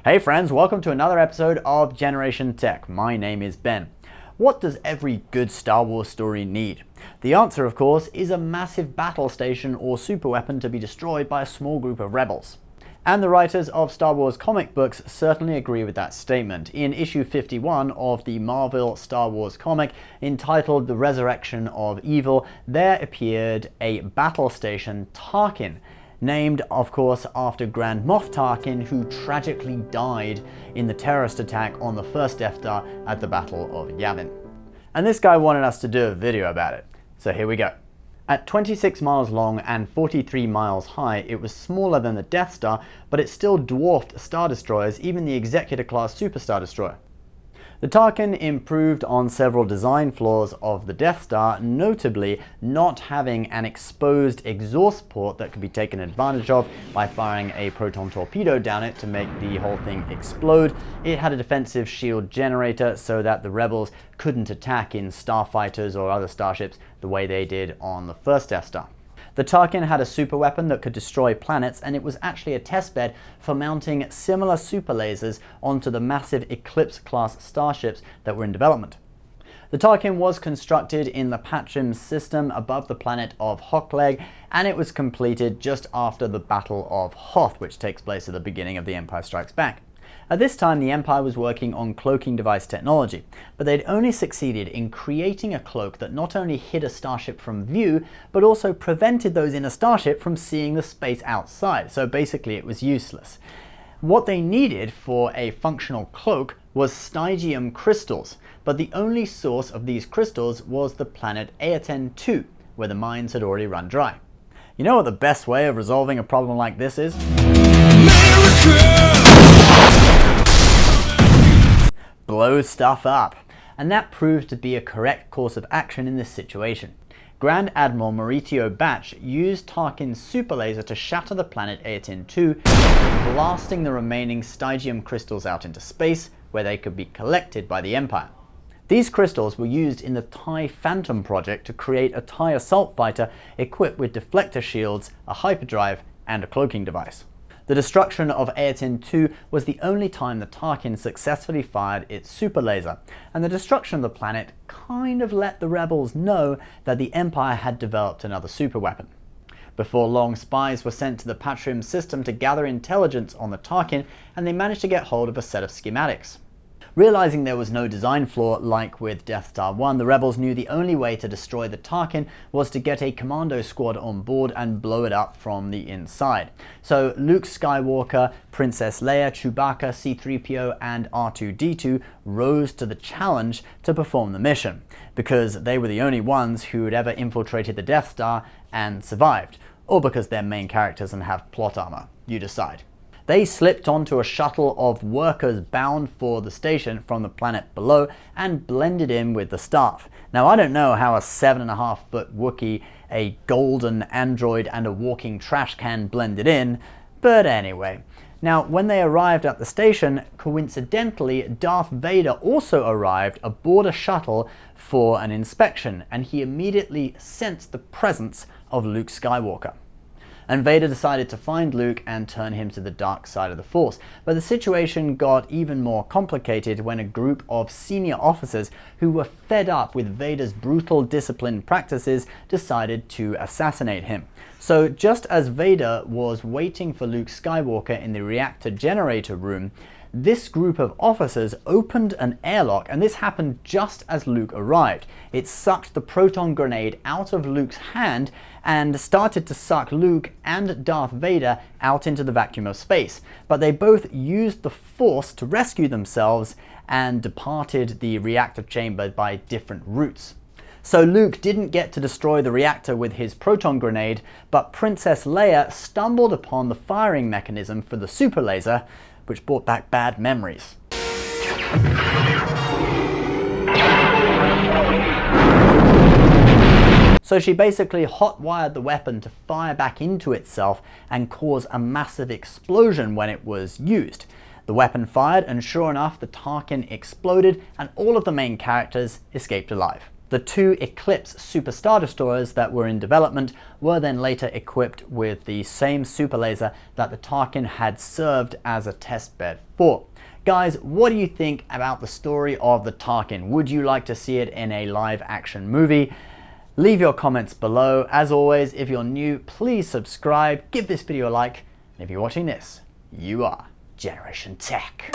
Hey friends, welcome to another episode of Generation Tech. My name is Ben. What does every good Star Wars story need? The answer, of course, is a massive battle station or superweapon to be destroyed by a small group of rebels. And the writers of Star Wars comic books certainly agree with that statement. In issue 51 of the Marvel Star Wars comic entitled The Resurrection of Evil, there appeared a battle station, Tarkin, named, of course, after Grand Moff Tarkin, who tragically died in the terrorist attack on the first Death Star at the Battle of Yavin. And this guy wanted us to do a video about it, so here we go. At 26 miles long and 43 miles high, it was smaller than the Death Star, but it still dwarfed Star Destroyers, even the Executor-class Super Star Destroyer. The Tarkin improved on several design flaws of the Death Star, notably not having an exposed exhaust port that could be taken advantage of by firing a proton torpedo down it to make the whole thing explode. It had a defensive shield generator so that the rebels couldn't attack in starfighters or other starships the way they did on the first Death Star. The Tarkin had a super weapon that could destroy planets, and it was actually a testbed for mounting similar super lasers onto the massive Eclipse-class starships that were in development. The Tarkin was constructed in the Patrim system above the planet of Hockleg, and it was completed just after the Battle of Hoth, which takes place at the beginning of The Empire Strikes Back. At this time, the Empire was working on cloaking device technology, but they'd only succeeded in creating a cloak that not only hid a starship from view, but also prevented those in a starship from seeing the space outside, so basically it was useless. What they needed for a functional cloak was stygium crystals, but the only source of these crystals was the planet Aten II, where the mines had already run dry. You know what the best way of resolving a problem like this is? Blow stuff up. And that proved to be a correct course of action in this situation. Grand Admiral Mauricio Batch used Tarkin's super laser to shatter the planet Aten II, blasting the remaining stygium crystals out into space, where they could be collected by the Empire. These crystals were used in the TIE Phantom project to create a TIE assault fighter equipped with deflector shields, a hyperdrive, and a cloaking device. The destruction of Aten II was the only time the Tarkin successfully fired its super laser, and the destruction of the planet kind of let the rebels know that the Empire had developed another super weapon. Before long, spies were sent to the Patrim system to gather intelligence on the Tarkin, and they managed to get hold of a set of schematics. Realizing there was no design flaw like with Death Star 1, the rebels knew the only way to destroy the Tarkin was to get a commando squad on board and blow it up from the inside. So Luke Skywalker, Princess Leia, Chewbacca, C-3PO, and R2-D2 rose to the challenge to perform the mission, because they were the only ones who had ever infiltrated the Death Star and survived, or because they're main characters and have plot armor. You decide. They slipped onto a shuttle of workers bound for the station from the planet below and blended in with the staff. Now, I don't know how a 7.5-foot Wookiee, a golden android, and a walking trash can blended in, but anyway. Now, when they arrived at the station, coincidentally, Darth Vader also arrived aboard a shuttle for an inspection, and he immediately sensed the presence of Luke Skywalker. And Vader decided to find Luke and turn him to the dark side of the Force. But the situation got even more complicated when a group of senior officers who were fed up with Vader's brutal discipline practices decided to assassinate him. So just as Vader was waiting for Luke Skywalker in the reactor generator room, this group of officers opened an airlock, and this happened just as Luke arrived. It sucked the proton grenade out of Luke's hand and started to suck Luke and Darth Vader out into the vacuum of space. But they both used the Force to rescue themselves and departed the reactor chamber by different routes. So Luke didn't get to destroy the reactor with his proton grenade, but Princess Leia stumbled upon the firing mechanism for the super laser, which brought back bad memories. So she basically hot-wired the weapon to fire back into itself and cause a massive explosion when it was used. The weapon fired, and sure enough, the Tarkin exploded and all of the main characters escaped alive. The two Eclipse Super Star Destroyers that were in development were then later equipped with the same super laser that the Tarkin had served as a testbed for. Guys, what do you think about the story of the Tarkin? Would you like to see it in a live action movie? Leave your comments below. As always, if you're new, please subscribe, give this video a like, and if you're watching this, you are Generation Tech.